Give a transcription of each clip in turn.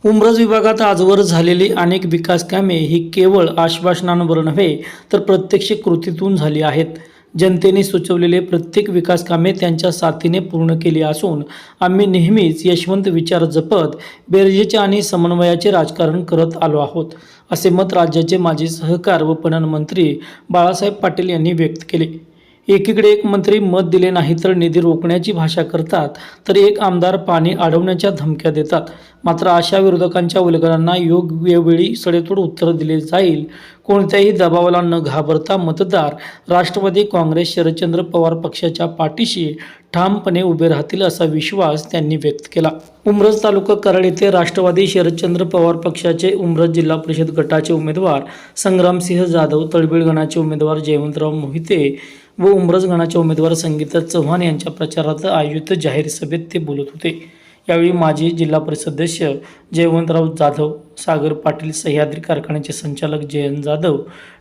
उमरज विभागात आजवर झालेली अनेक विकास कामे ही केवळ आश्वासनांवर नव्हे तर प्रत्यक्ष कृतीतून झाली आहेत. जनतेने सुचवलेले प्रत्येक विकास कामे त्यांच्या साथीने पूर्ण केली असून आम्ही नेहमीच यशवंत विचार जपत बेरजेचे आणि समन्वयाचे राजकारण करत आलो आहोत, असे मत राज्याचे माजी सहकार व पणन मंत्री बाळासाहेब पाटील यांनी व्यक्त केले. एकीकडे एक मंत्री मत दिले नाही तर निधी रोखण्याची भाषा करतात, तर एक आमदार पाणी अडवण्याच्या धमक्या देतात. मात्र अशा विरोधकांच्या उल्लेखांना योग्य वेळी सडेतोड उत्तर दिले जाईल. कोणत्याही दबावाला न घाबरता मतदार राष्ट्रवादी काँग्रेस शरदचंद्र पवार पक्षाच्या पाठीशी ठामपणे उभे राहतील असा विश्वास त्यांनी व्यक्त केला. उमरज तालुका कराड येथे राष्ट्रवादी शरदचंद्र पवार पक्षाचे उमरज जिल्हा परिषद गटाचे उमेदवार संग्रामसिंह जाधव, तळबीड गणाचे उमेदवार जयवंतराव मोहिते व उमरज गणाचे उमेदवार संगीता चव्हाण यांच्या प्रचारार्थ आयोजित जाहीर सभेत ते बोलत होते. यावेळी माजी जिल्हा परिषद सदस्य जयवंतराव जाधव, सागर पाटील, सह्याद्री कारखान्याचे संचालक जयंत जाधव,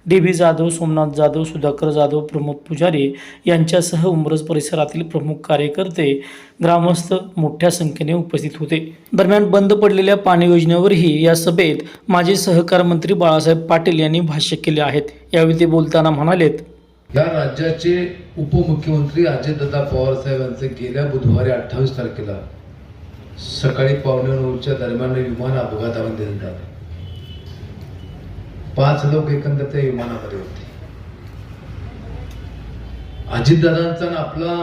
डी.बी. जाधव, सोमनाथ जाधव, सुधाकर जाधव, प्रमोद पुजारी यांच्यासह उमरज परिसरातील प्रमुख कार्यकर्ते, ग्रामस्थ मोठ्या संख्येने उपस्थित होते. दरम्यान बंद पडलेल्या पाणी योजनेवरही या सभेत माजी सहकार मंत्री बाळासाहेब पाटील यांनी भाष्य केले आहेत. यावेळी ते बोलताना म्हणालेत, या राज्याचे उपमुख्यमंत्री अजितदादा पवार साहेबांचे गेल्या बुधवारी 28 तारखेला सकाळी 8:45च्या दरम्यान विमान अपघातामध्ये निधन झाले. 5 लोक एकंदर त्या विमानामध्ये होते. अजितदादांचा आपला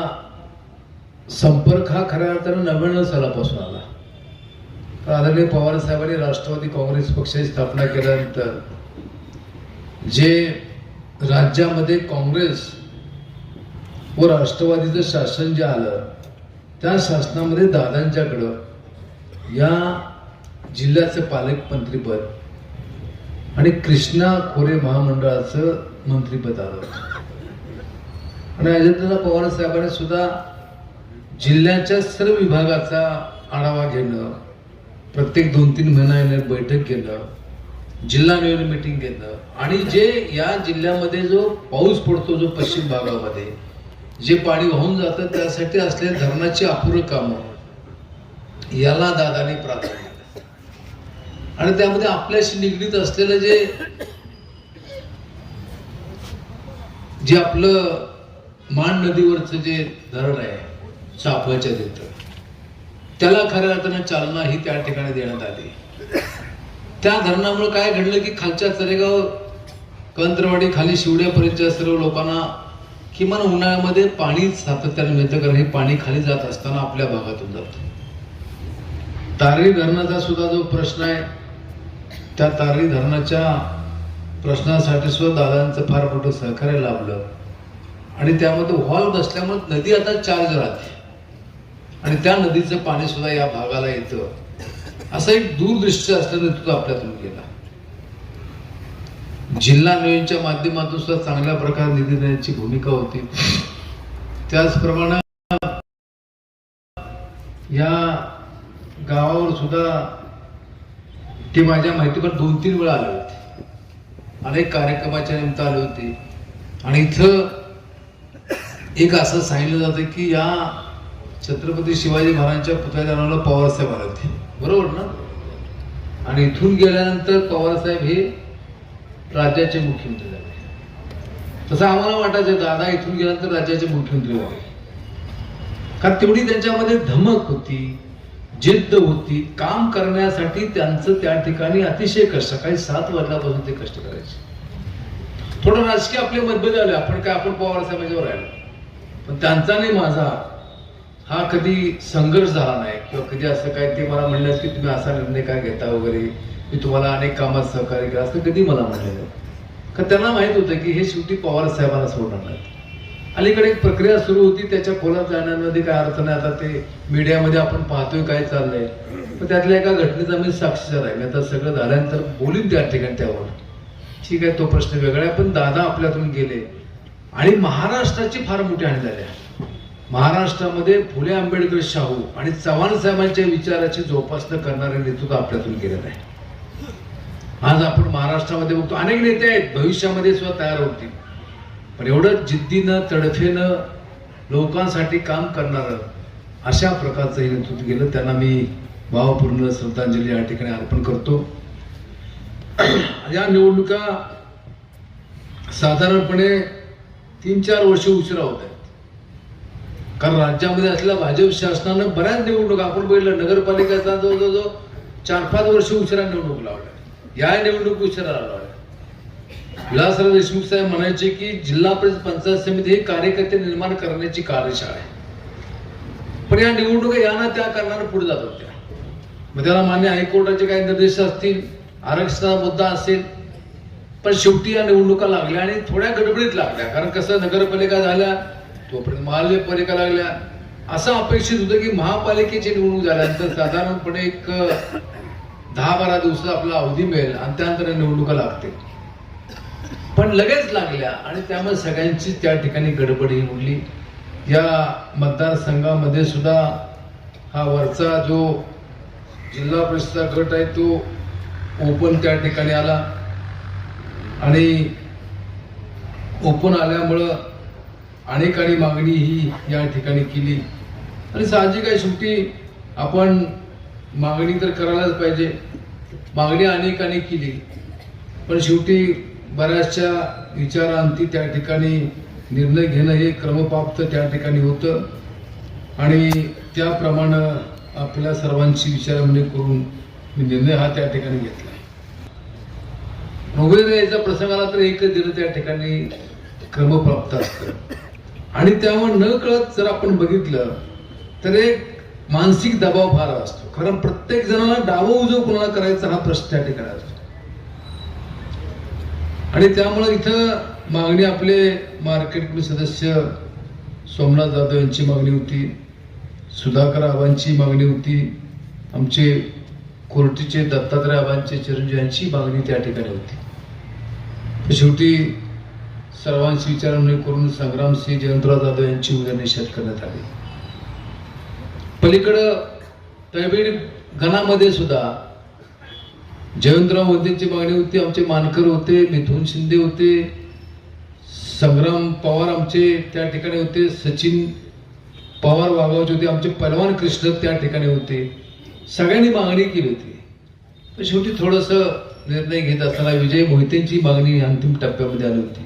संपर्क हा खऱ्या अर्थानं 99 सालापासून आला. तर आदरणीय पवार साहेबांनी राष्ट्रवादी काँग्रेस पक्षाची स्थापना केल्यानंतर जे राज्यामध्ये काँग्रेस व राष्ट्रवादीचं शासन जे आलं, त्या शासनामध्ये दादांच्याकडं या जिल्ह्याचं पालकमंत्रीपद आणि कृष्णा खोरे महामंडळाचं मंत्रीपद आलं. आणि अजितदादा पवार साहेबांनी सुद्धा जिल्ह्याच्या सर्व विभागाचा आढावा घेणं, प्रत्येक 2-3 महिन्याने बैठक घेणं, जिल्हा नियोजन मीटिंग घेणं आणि जे या जिल्ह्यामध्ये जो पाऊस पडतो, जो पश्चिम भागामध्ये जे पाणी वाहून जातं, त्यासाठी असलेल्या धरणाची अपुरी कामं याला दादानी प्राधान्य दिलं. आणि त्यामध्ये आपल्याशी निगडीत असलेलं जे आपलं मान नदीवरचं जे धरण आहे चाफळच्या तिथं, त्याला खऱ्या अर्थानं चालना ही त्या ठिकाणी देण्यात आली. त्या धरणामुळे काय घडलं की खालच्या चरेगाव, कंत्रवाडी, खाली शिवड्यापर्यंतच्या सर्व लोकांना किमान उन्हाळ्यामध्ये पाणी सातत्याने मिळतं, कारण हे पाणी खाली जात असताना आपल्या भागातून जातं. तारळी धरणाचा सुद्धा जो प्रश्न आहे, त्या तारळी धरणाच्या प्रश्नासाठी सुद्धा दादांचं फार मोठं सहकार्य लाभलं. आणि त्यामध्ये व्हॉल्व बसल्यामुळे नदी आता चार्ज राहते आणि त्या नदीचं पाणी सुद्धा या भागाला येतं. असं एक दूरदृष्टी असलेलं नेतृत्व आपल्यातून गेला. जिल्हा नियोजनच्या माध्यमातून सुद्धा चांगल्या प्रकारे निधी देण्याची भूमिका होती. त्याचप्रमाणे या गावावर सुद्धा ते माझ्या माहितीवर 2-3 वेळा आले होते, अनेक कार्यक्रमाच्या निमित्त आले होते. आणि इथं एक असं सांगितलं जातं की या छत्रपती शिवाजी महाराजांच्या पुतळ्याच्या नावाला पवारसाहेब आले होते, बरोबर ना? आणि इथून गेल्यानंतर पवारसाहेब हे राज्याचे मुख्यमंत्री झाले. तसं आम्हाला वाटायचं दादा इथून गेल्यानंतर राज्याचे मुख्यमंत्री झाले, कारण तेवढी त्यांच्यामध्ये धमक होती, जिद्द होती. काम करण्यासाठी त्यांचं त्या ठिकाणी अतिशय कष्ट, सकाळी 7 वाजल्यापासून ते कष्ट करायचे. थोडं राजकीय आपले मतभेद आले, आपण पवारसाहेबांच्यावर राहिलो, पण त्यांचा नाही माझा हा कधी संघर्ष झाला नाही किंवा कधी असं काय ते मला म्हणलं की तुम्ही असा निर्णय काय घेता वगैरे, मी तुम्हाला अनेक कामात सहकार्य केलं, असं कधी मला म्हणलेलं. कारण त्यांना माहित होतं की हे शेवटी पवार साहेबांना सोडणार नाहीत. अलीकडे एक प्रक्रिया सुरू होती, त्याच्या खोलात जाण्यामध्ये काय अर्थ नाही. आता ते मीडियामध्ये आपण पाहतोय काय चाललंय, पण त्यातल्या एका घटनेचा मी साक्षीदार आहे. मी आता सगळं झाल्यानंतर बोलीन त्या ठिकाणी त्यावर, ठीक आहे, तो प्रश्न वेगळा आहे. पण दादा आपल्यातून गेले आणि महाराष्ट्राची फार मोठी हानी झाली. महाराष्ट्रामध्ये फुले, आंबेडकर, शाहू आणि चव्हाण साहेबांच्या विचाराची जोपासना करणारे नेतृत्व आपल्यातून गेलेलं आहे. आज आपण महाराष्ट्रामध्ये बघतो अनेक नेते आहेत, भविष्यामध्ये सुद्धा तयार होतील, पण एवढं जिद्दीनं, तडफेनं लोकांसाठी काम करणारं अशा प्रकारचं हे नेतृत्व गेलं. त्यांना मी भावपूर्ण श्रद्धांजली या ठिकाणी अर्पण करतो. या निवडणुका साधारणपणे 3-4 वर्ष उशिरा होत आहेत. कारण राज्यामध्ये असलेल्या भाजप शासनानं बऱ्याच निवडणुका आपण बघितलं, नगरपालिकेचा जवळजवळ 4-5 वर्ष उशिरा निवडणूक लावल्या. या निवडणूक उशिरा लावल्या. विलासराव देशमुख साहेब म्हणायचे की जिल्हा परिषद पंचायत समिती ही कार्यकर्ते निर्माण करण्याची कार्यशाळा आहे. पण या निवडणुका या ना त्या कारणाने पुढे जात होत्या. मग त्याला मान्य हायकोर्टाचे काही निर्देश असतील, आरक्षणाचा मुद्दा असेल, पण शेवटी या निवडणुका लागल्या आणि थोड्या गडबडीत लागल्या. कारण कसं, नगरपालिका झाल्या तोपर्यंत महानगरपालिका लागल्या. असं अपेक्षित होतं की महापालिकेची निवडणूक झाल्यानंतर साधारणपणे एक 10-12 दिवसाचा आपला अवधी मिळेल आणि त्यानंतर निवडणुका लागतील. पण लगेच लागल्या आणि त्यामुळे सगळ्यांची त्या ठिकाणी गडबडी उडली. या मतदारसंघामध्ये सुद्धा हा वरचा जो जिल्हा परिषदचा गट आहे तो ओपन त्या ठिकाणी आला आणि ओपन आल्यामुळं अनेकांनी मागणी ही या ठिकाणी केली आणि साहजिक आहे, शेवटी आपण मागणी तर करायलाच पाहिजे. मागणी अनेकांनी केली पण शेवटी बऱ्याचशा विचारांती त्या ठिकाणी निर्णय घेणं हे क्रमप्राप्त त्या ठिकाणी होतं आणि त्याप्रमाणे आपल्या सर्वांची विचारमणी करून मी निर्णय हा त्या ठिकाणी घेतला. नोकरी याचा प्रसंग आला तर एकच दिलं त्या ठिकाणी क्रमप्राप्त असतं आणि त्यामुळे न कळत जर आपण बघितलं तर एक मानसिक दबाव फार असतो. कारण प्रत्येक जणांना डावं उजव कोणाला करायचा हा प्रश्न त्या ठिकाणी असतो आणि त्यामुळे इथं मागणी आपले मार्केट कमिटी सदस्य सोमनाथ जाधव यांची मागणी होती, सुधाकर आबांची मागणी होती, आमचे कोर्टीचे दत्तात्रय आबांचे चिरंजीव यांची मागणी त्या ठिकाणी होती. शेवटी सर्वांची विचारमणी करून संग्रामसिंह जयवंतराव जाधव यांची उद्या निषेध करण्यात आली. पलीकडं तळबीड गणामध्ये सुद्धा जयवंतराव मोदींची मागणी होती, आमचे मानकर होते, मिथुन शिंदे होते, संग्राम पवार आमचे त्या ठिकाणी होते, सचिन पवार वाघावचे होते, आमचे पहलवान कृष्ण त्या ठिकाणी होते. सगळ्यांनी मागणी केली होती. पण शेवटी थोडंसं निर्णय घेत असताना विजय मोहितेंची मागणी अंतिम टप्प्यामध्ये आली होती.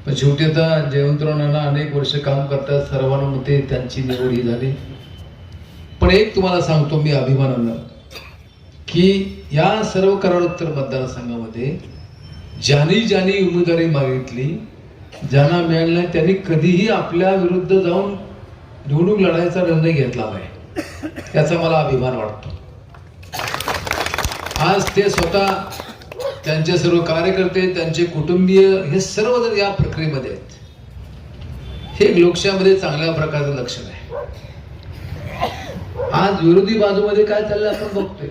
पण शेवटी आता जयवंतराव नाना अनेक वर्ष काम करतात, सर्वांमध्ये त्यांची निवड ही झाली. पण एक तुम्हाला सांगतो मी अभिमानानं की या सर्व करारोत्तर मतदारसंघामध्ये ज्यांनी ज्यांनी उमेदवारी मागितली, ज्यांना मिळाली नाही त्यांनी कधीही आपल्या विरुद्ध जाऊन निवडणूक लढायचा निर्णय घेतला नाही. त्याचा मला अभिमान वाटतो. आज ते स्वतः, त्यांचे सर्व कार्यकर्ते, त्यांचे कुटुंबीय हे सर्वजण या प्रक्रियेमध्ये आहेत. हे लोकशाहीमध्ये चांगल्या प्रकारचं लक्षण आहे. आज विरोधी बाजूमध्ये काय चाललंय आपण बघतोय.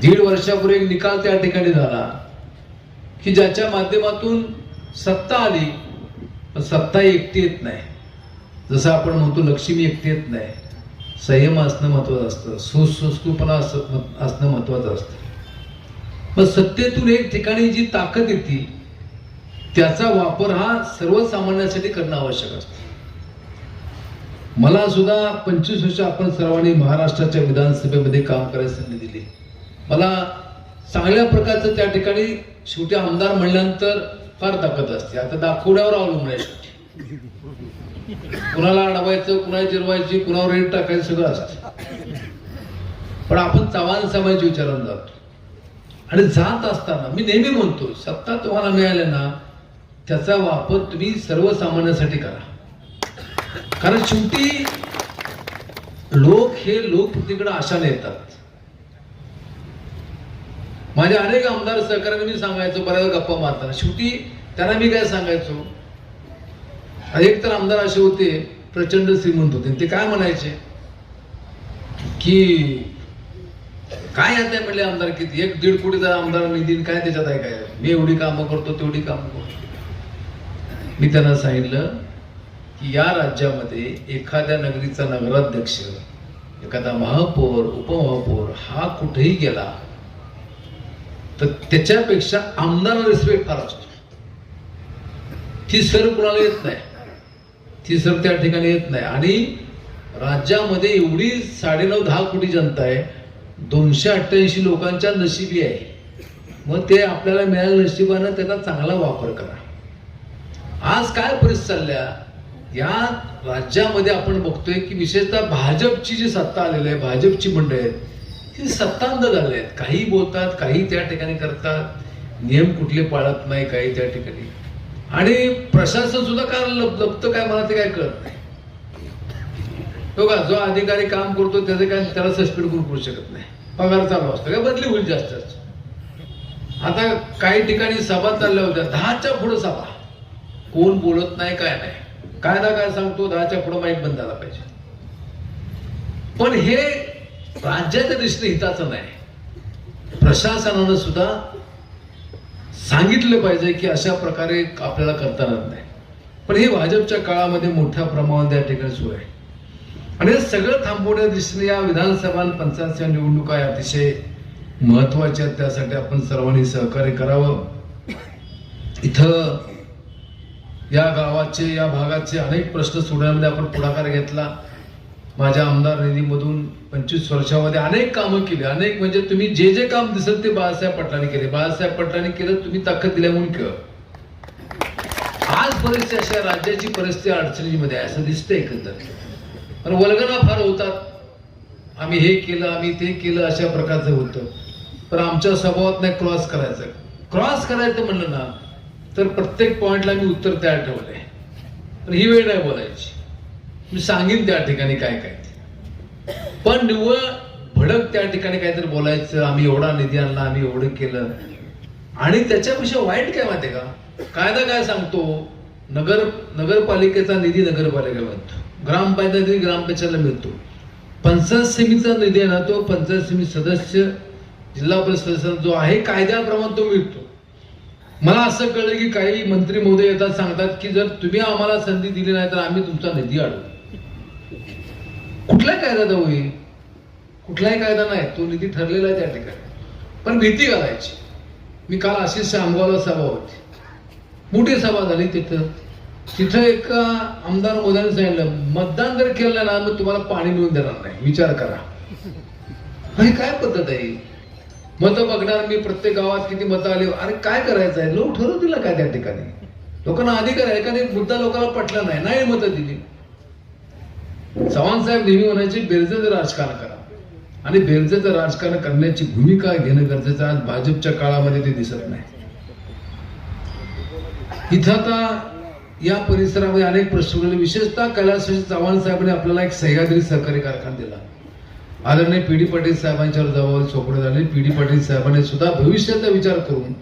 1.5 वर्षापूर्वी एक निकाल त्या ठिकाणी झाला की ज्याच्या माध्यमातून सत्ता आली पण सत्ता एकटी येत नाही. जसं आपण म्हणतो लक्ष्मी एकटी येत नाही, संयम असणं महत्वाचं असतं, सुसूपणा असणं महत्वाचं असतं. मग सत्तेतून एक ठिकाणी जी ताकद येते त्याचा वापर हा सर्वसामान्यांसाठी करणं आवश्यक असतं. मला सुद्धा 25 वर्ष आपण सर्वांनी महाराष्ट्राच्या विधानसभेमध्ये काम करायची संधी दिली. मला चांगल्या प्रकारचं त्या ठिकाणी शेवटी आमदार म्हणल्यानंतर फार ताकद असते. आता दाखवण्यावर अवलंबून आहे. शेवटी कुणाला अडवायचं, कुणाला जिरवायची, कुणावर रेट टाकायचं सगळं असतं. पण आपण चव्हाण समाजाच्या विचारानं जातो आणि जात असताना मी नेहमी म्हणतो सत्ता तुम्हाला मिळाल्या ना त्याचा वापर तुम्ही सर्वसामान्यांसाठी करा. कारण शेवटी लोक हे लोकप्रतिकडे आशाने येतात. माझे अनेक आमदार सहकार्याने मी सांगायचो, बऱ्याच गप्पा मारताना शेवटी त्यांना मी काय सांगायचो, एक तर आमदार असे होते प्रचंड श्रीमंत होते, ते काय म्हणायचे की काय येत आहे म्हणले आमदार, किती 1-1.5 कोटीचा आमदार निधी, काय त्याच्यात आहे, काय मी एवढी कामं करतो तेवढी कामं करतो. मी त्यांना सांगितलं की या राज्यामध्ये एखाद्या नगरीचा नगराध्यक्ष, एखादा महापौर, उपमहापौर हा कुठेही गेला तर त्याच्यापेक्षा आमदाराला रिस्पेक्ट फार असतो. ती सर कुणाला येत नाही, ती सर त्या ठिकाणी येत नाही. आणि राज्यामध्ये एवढी 9.5-10 कोटी जनता आहे, 288 लोकांच्या नशिबी आहे. मग ते आपल्याला मिळालेल्या नशिबानं त्याचा चांगला वापर करा. आज काय परिस्थिती चालल्या या राज्यामध्ये आपण बघतोय की विशेषतः भाजपची जी सत्ता आलेली आहे, भाजपची मंडळी आहेत, ती सत्तांध झाले आहेत. काही बोलतात, काही त्या ठिकाणी करतात, नियम कुठले पाळत नाही काही त्या ठिकाणी. आणि प्रशासन सुद्धा काय लपतं काय मला ते काय कळत नाही. तो का जो अधिकारी काम करतो त्याचे काय त्याला सस्पेंड करू शकत नाही, पगार चालू असतो, काय बदली होईल जास्तच. आता काही ठिकाणी सभा चालल्या होत्या, 10च्या पुढे सभा, कोण बोलत नाही काय नाही. कायदा काय सांगतो 10च्या पुढे माईक बंद झाला पाहिजे. पण हे राज्याच्या दृष्टीने हिताचं नाही. प्रशासनानं सुद्धा सांगितलं पाहिजे की अशा प्रकारे आपल्याला करता येत नाही. पण हे भाजपच्या काळामध्ये मोठ्या प्रमाणात त्या ठिकाणी सुरू आहे. आणि हे सगळं थांबवण्याच्या दृष्टीने या विधानसभा आणि पंचायत निवडणुका अतिशय महत्वाच्या आहेत. त्यासाठी आपण सर्वांनी सहकार्य करावं. इथं या गावाचे या भागाचे अनेक प्रश्न सोडवण्यामध्ये आपण पुढाकार घेतला. माझ्या आमदार निधीमधून 25 वर्षामध्ये अनेक कामं केली. अनेक म्हणजे तुम्ही जे जे काम दिसेल ते बाळासाहेब पाटलांनी केले. बाळासाहेब पाटलांनी केलं, तुम्ही ताकद दिल्या म्हणून केलं. आज परिस्थिती अशा राज्याची परिस्थिती अडचणीमध्ये आहे असं दिसतंय एकंदर. पण वल्गना फार होतात, आम्ही हे केलं आम्ही ते केलं अशा प्रकारचं होतं. पण आमच्या स्वभावात नाही क्रॉस करायचं. क्रॉस करायचं म्हणलं ना तर प्रत्येक पॉइंटला मी उत्तर तयार ठेवलंय. पण ही वेळ नाही बोलायची, मी सांगेन त्या ठिकाणी काय काय. पण निव्वळ भडक त्या ठिकाणी काहीतरी बोलायचं, आम्ही एवढा निधी आणला, आम्ही एवढं केलं. आणि त्याच्यापेक्षा वाईट काय माहितीये का, कायदा काय सांगतो, नगरपालिकेचा निधी नगरपालिका मिळतो, ग्रामपंचायत निधी ग्रामपंचायतला मिळतो, पंचायत समितीचा निधी आहे ना तो पंचायत समिती सदस्य जिल्हा परिषद सदस्य जो आहे कायद्याप्रमाणे तो मिळतो. मला असं कळलं की काही मंत्री महोदय येतात सांगतात की जर तुम्ही आम्हाला संधी दिली नाही तर आम्ही तुमचा निधी अडवू. कुठलाही कायदा होईल, कुठलाही कायदा नाही, तो निधी ठरलेला आहे त्या ठिकाणी. पण भीती घालायची. मी काल अशीच शामगावला सभा होती, मोठी सभा झाली. तिथं एक आमदार मोदींनी सांगितलं मतदान जर केलं ना मग तुम्हाला पाणी मिळून देणार नाही, विचार करा. हे काय पद्धत आहे? मतं बघणार मी, प्रत्येक गावात किती मतं आली, अरे काय करायचं आहे, लोक ठरवून दिलं काय त्या ठिकाणी. लोकांना अधिकार आहे, एखादी मुद्दा लोकांना पटला नाही मतं दिली. चव्हाण साहेब नेहमी म्हणायचे बेरजेचं राजकारण करा. आणि बेरजेचं राजकारण करण्याची भूमिका घेणं गरजेचं आज भाजपच्या काळामध्ये ते दिसत नाही. इथं आता या परिसरामध्ये अनेक प्रश्न उरले. विशेषतः कैलास चव्हाण साहेबांनी आपल्याला एक सह्याद्री सहकारी कारखाना दिला. आदरणीय पी.डी. पाटील साहेबांच्यावर जबाबदारी सोपवण्यात आली. पी.डी. पाटील साहेबांनी सुद्धा भविष्याचा विचार करून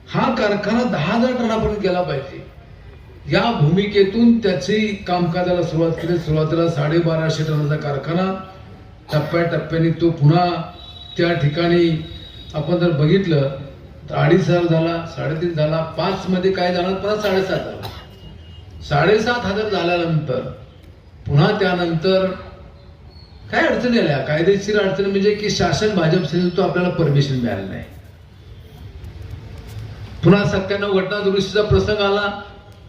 हा कारखाना 10,000 टनापर्यंत गेला पाहिजे या भूमिकेतून त्याची कामकाजाला सुरुवात केली. सुरुवातीला 1250 टनाचा कारखाना, टप्प्याटप्प्याने तो पुन्हा त्या ठिकाणी आपण जर बघितलं तर 2,500 झाला, 3.5 झाला, 5 मध्ये काय झालं, पुन्हा 7,500 झाला. 7,500 झाल्यानंतर पुन्हा त्यानंतर काय अडचणी आल्या, कायदेशीर अडचणी म्हणजे की शासन भाजप तो आपल्याला परमिशन मिळालं नाही. पुन्हा 97 घटना दुरुस्तीचा प्रसंग आला,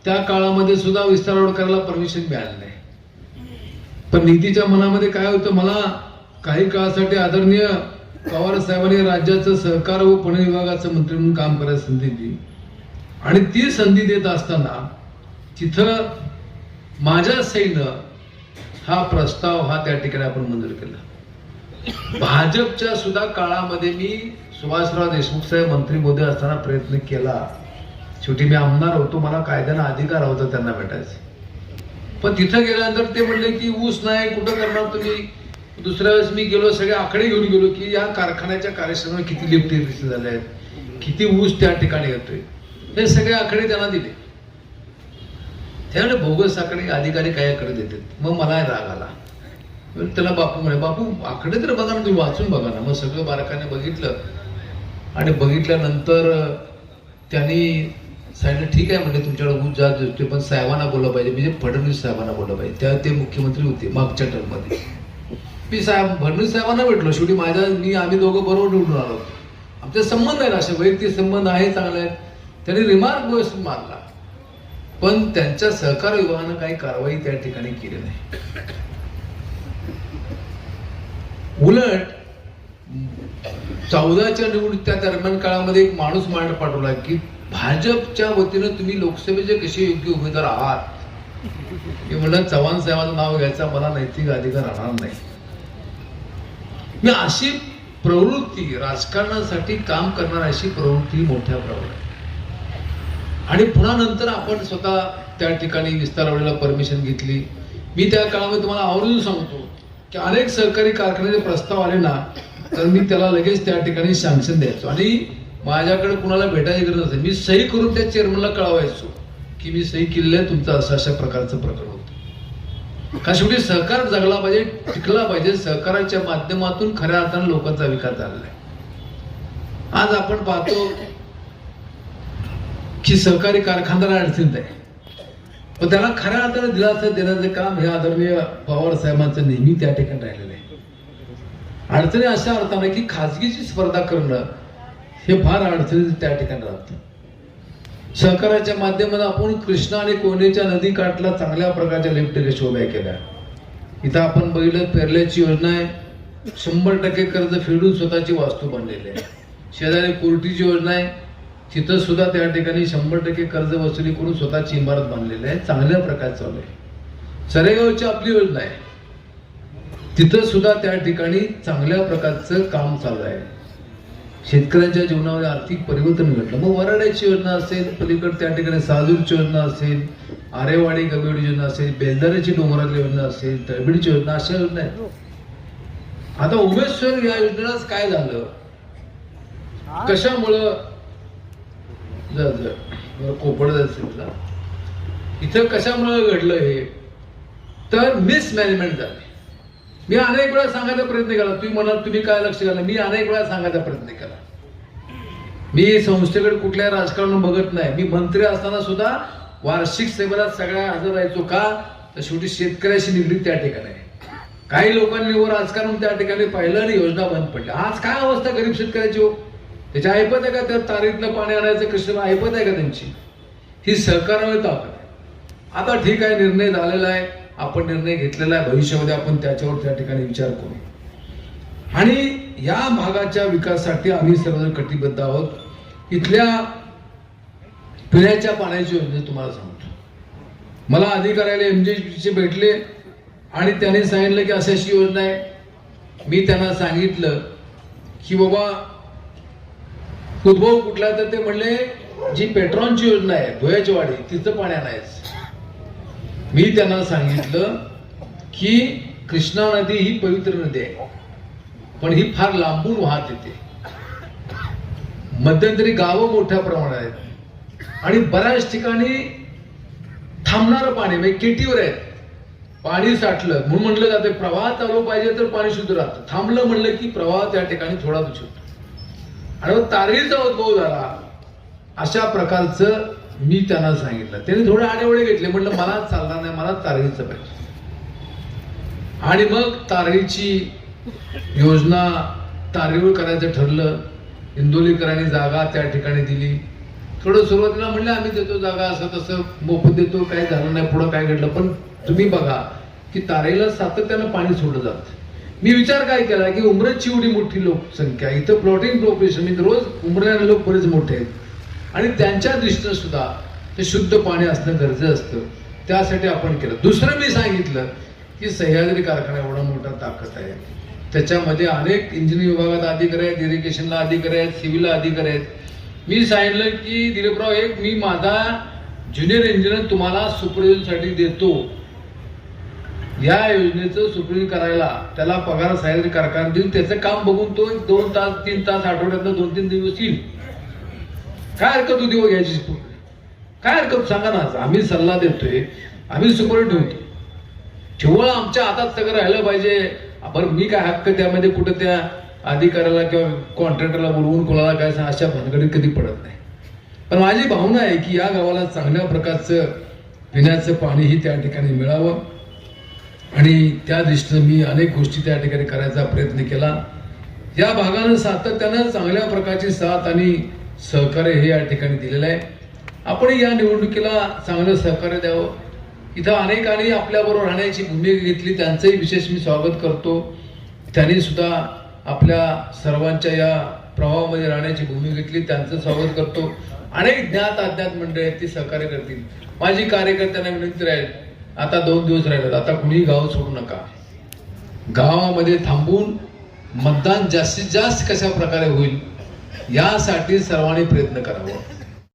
त्या काळामध्ये सुद्धा विस्तार करायला परमिशन मिळालं नाही. पण नीतीच्या मनामध्ये काय होतं, मला काही काळासाठी आदरणीय पवार साहेबांनी राज्याचं सहकार व पुणे विभागाचं मंत्री म्हणून काम करायची संधी दिली. आणि ती संधी देत असताना तिथं माझ्या सहीनं हा प्रस्ताव हा त्या ठिकाणी आपण मंजूर केला. भाजपच्या सुद्धा काळामध्ये मी सुभाषराव देशमुख साहेब मंत्री महोदय असताना प्रयत्न केला. शेवटी मी आमदार होतो, मला कायद्यानं अधिकार होता त्यांना भेटायचं. पण तिथं गेल्यानंतर ते म्हणले की ऊस नाही, कुठं करणार तुम्ही. दुसऱ्या वेळेस मी गेलो, सगळे आकडे घेऊन गेलो की या कारखान्याच्या कार्यक्षमतेत किती लिफ्ट इरिगेशन झाले आहेत, किती ऊस त्या ठिकाणी येतोय, हे सगळे आकडे त्यांना दिले. त्यामुळे बोगस आकडे अधिकारी कायकडे देतात. मग मला राग आला. त्याला बापू म्हणे, बापू आकडे तर बघा ना, तुम्ही वाचून बघा ना. मग सगळं बारकाने बघितलं आणि बघितल्यानंतर त्यांनी सांगितलं ठीक आहे म्हणजे तुमच्याकडे ऊस जास्त दिसतोय, पण साहेबांना बोललं पाहिजे, म्हणजे फडणवीस साहेबांना बोललं पाहिजे. तेव्हा ते मुख्यमंत्री होते मागच्या टर्ममध्ये. मी फडणवीस साहेबांना भेटलो. शेवटी आम्ही दोघं बरोबर निवडून आलो. आमचे संबंध आहेत, असे वैयक्तिक संबंध आहे, चांगले आहेत. त्यांनी रिमार्क व्यवस्थित मारला, पण त्यांच्या सहकार विभागानं काही कारवाई त्या ठिकाणी केली नाही. उलट 14च्या निवडणुकीच्या दरम्यान काळामध्ये एक माणूस मांड पाठवला की भाजपच्या वतीनं तुम्ही लोकसभेचे कसे योग्य उमेदवार आहात. मी म्हणलं चव्हाण साहेबांचं नाव घ्यायचा मला नैतिक अधिकार राहणार नाही. मी अशी प्रवृत्ती राजकारणासाठी काम करणारी अशी प्रवृत्ती मोठ्या प्रमाणात आणि पुन्हा नंतर आपण स्वतः त्या ठिकाणी विस्तारवाडीला परमिशन घेतली. मी त्या काळामध्ये तुम्हाला आवर्जून सांगतो की अनेक सहकारी कारखान्याचे प्रस्ताव आले ना तर मी त्याला लगेच त्या ठिकाणी सँक्शन द्यायचो आणि माझ्याकडे कुणाला भेटायची गरज नसेल मी सही करून त्या चेअरमनला कळवायचो की मी सही केलेलं आहे, तुमचं असं अशा प्रकारचं प्रकरण होतं. का शेवटी सहकार जगला पाहिजे, टिकला पाहिजे. सहकाराच्या माध्यमातून खऱ्या अर्थानं लोकांचा विकास झालेला आहे. आज आपण पाहतो की सहकारी कारखानदार अडचणीत आहे, पण त्याला खऱ्या अर्थानं दिलासा देण्याचं काम हे आदरणीय पवार साहेबांचं नेहमी त्या ठिकाणी राहिलेलं आहे. अडचणी अशा अर्थानं की खाजगीची स्पर्धा करणं हे फार अडचणीचं त्या ठिकाणी राहतं. सहकाराच्या माध्यमातून आपण कृष्णा आणि कोयनेच्या नदी काठला चांगल्या प्रकारच्या लिफ्ट इरिगेशन उभ्या केल्या. इथं आपण बघितलं पेरल्याची योजना आहे, 100% कर्ज फेडून स्वतःची वास्तू बनलेली आहे. शेजारी कोर्टीची योजना आहे, तिथं सुद्धा त्या ठिकाणी 100% कर्ज वसुली करून स्वतःची इमारत बांधलेली आहे, चांगल्या प्रकारे चालू आहे. सरेगावची आपली योजना आहे, तिथं सुद्धा त्या ठिकाणी चांगल्या प्रकारचं काम चालू आहे. शेतकऱ्यांच्या जीवनामध्ये आर्थिक परिवर्तन घडलं. मग वराड्याची योजना असेल, पलीकडे त्या ठिकाणी साजूरची योजना असेल, आरेवाडी गमेवाडी योजना असेल, बेलदाऱ्याची डोंगरातली योजना असेल, तळबिडीची योजना, अशा योजना आहेत. आता उमेश्वर या योजनेलाच काय झालं, कशामुळं कोपड असेल इथं कशामुळं घडलं हे, तर मिसमॅनेजमेंट झाली. मी अनेक वेळा सांगायचा प्रयत्न केला. तुम्ही म्हणाल तुम्ही काय लक्ष घाला, मी अनेक वेळा सांगायचा प्रयत्न केला. मी संस्थेकडे कुठल्या राजकारण बघत नाही. मी मंत्री असताना सुद्धा वार्षिक सभेला सगळ्या हजर राहायचो. का तर शेवटी शेतकऱ्याशी निगडीत त्या ठिकाणी आहे. काही लोकांनी राजकारण त्या ठिकाणी पाहिलं आणि योजना बंद पडल्या. आज काय अवस्था गरीब शेतकऱ्याची हो, त्याची ऐपत आहे का? त्या तारीतनं पाणी आणायचं कृष्ण ऐपत आहे का त्यांची? ही सहकारामुळे ताकद आहे. आता ठीक आहे, निर्णय झालेला आहे, आपण निर्णय घेतलेला आहे, भविष्यामध्ये आपण त्याच्यावर त्या ठिकाणी विचार करू. आणि या भागाच्या विकासासाठी आम्ही सर्वजण कटिबद्ध आहोत. इथल्या पिण्याच्या पाण्याची योजना तुम्हाला सांगतो. मला अधिकाऱ्याला MJC भेटले आणि त्यांनी सांगितलं की अशी योजना आहे. मी त्यांना सांगितलं की बाबा उद्भव कुठला, तर ते म्हणले जी पेट्रॉनची योजना आहे धुळ्याची वाडी तिचं पाणी आणायचं. मी त्यांना सांगितलं की कृष्णा नदी ही पवित्र नदी आहे, पण ही फार लांबून वाहत येते. मध्यंतरी गावं मोठ्या प्रमाणात आहेत आणि बऱ्याच ठिकाणी थांबणारं पाणी म्हणजे केटीवर आहेत. पाणी साठलं म्हणून म्हटलं जातं प्रवाह चालू पाहिजे तर पाणी शुद्ध राहतं, थांबलं म्हणलं की प्रवाह त्या ठिकाणी थोडा दूषित होतो. आणि तारीचा उद्भव झाला. अशा प्रकारचं मी त्यांना सांगितलं. त्यांनी थोडे आडेवडे घेतले. म्हटलं मला चालणार नाही, मला तारळीचं पाहिजे. आणि मग तारळीची योजना तारळीवर करायचं ठरलं. इंदोलीकरांनी जागा त्या ठिकाणी दिली. थोडं सुरुवातीला म्हणलं आम्ही देतो जागा, असं तसं मोफत देतो, काही झालं नाही. पुढं काय घडलं, पण तुम्ही बघा की तारळीला सातत्यानं पाणी सोडलं जातं. मी विचार काय केला की उमरेची एवढी मोठी लोकसंख्या, इथं प्लॉटिंग पॉप्युलेशन म्हणजे रोज उमरणारे लोक बरेच मोठे आहेत आणि त्यांच्या दृष्टीनं सुद्धा ते शुद्ध पाणी असणं गरजेचं असतं. त्यासाठी आपण केलं. दुसरं मी सांगितलं की सह्याद्री कारखाना एवढा मोठा ताकद आहे, त्याच्यामध्ये अनेक इंजिनिअरिंग विभागात अधिकारी आहेत, इरिगेशनला अधिकारी आहेत, सिव्हिलला अधिकारी आहेत. मी सांगितलं की दिलीपराव एक मी माझा ज्युनियर इंजिनियर तुम्हाला सुपरविजनसाठी देतो. या योजनेचं सुपरविजन करायला त्याला पगार सह्याद्री कारखाना देऊन त्याचं काम बघून तो 2 तास 3 तास आठवड्यातनं 2-3 दिवस येईल. काय हरकत होती हो घ्यायची? काय हरकत सांगा ना. आम्ही सल्ला देतोय, आम्ही सुपरविजन ठेवतो. केवळ आमच्या हातात सगळं राहिलं पाहिजे. बरं मी काय हक्क त्यामध्ये कुठं त्या अधिकाऱ्याला किंवा कॉन्ट्रॅक्टरला बोलवून कोणाला काय सांग अशा भानगडीत कधी पडत नाही. पण माझी भावना आहे की या गावाला चांगल्या प्रकारचं पिण्याचं पाणीही त्या ठिकाणी मिळावं आणि त्या दृष्टीनं मी अनेक गोष्टी त्या ठिकाणी करायचा प्रयत्न केला. या भागानं सातत्यानं चांगल्या प्रकारची साथ आणि सहकार्य हे या ठिकाणी दिलेलं आहे. आपण या निवडणुकीला चांगलं सहकार्य द्यावं. इथं अनेकांनी आपल्याबरोबर राहण्याची भूमिका घेतली, त्यांचंही विशेष मी स्वागत करतो. त्यांनी सुद्धा आपल्या सर्वांच्या या प्रवाहामध्ये राहण्याची भूमिका घेतली, त्यांचं स्वागत करतो. अनेक ज्ञात अज्ञात मंडळी आहेत, ती सहकार्य करतील. माझी कार्यकर्त्यांना विनंती राहील, आता 2 दिवस राहिलेत, आता कुणीही गाव सोडू नका. गावामध्ये थांबून मतदान जास्तीत जास्त कशा प्रकारे होईल यासाठी सर्वांनी प्रयत्न करावा.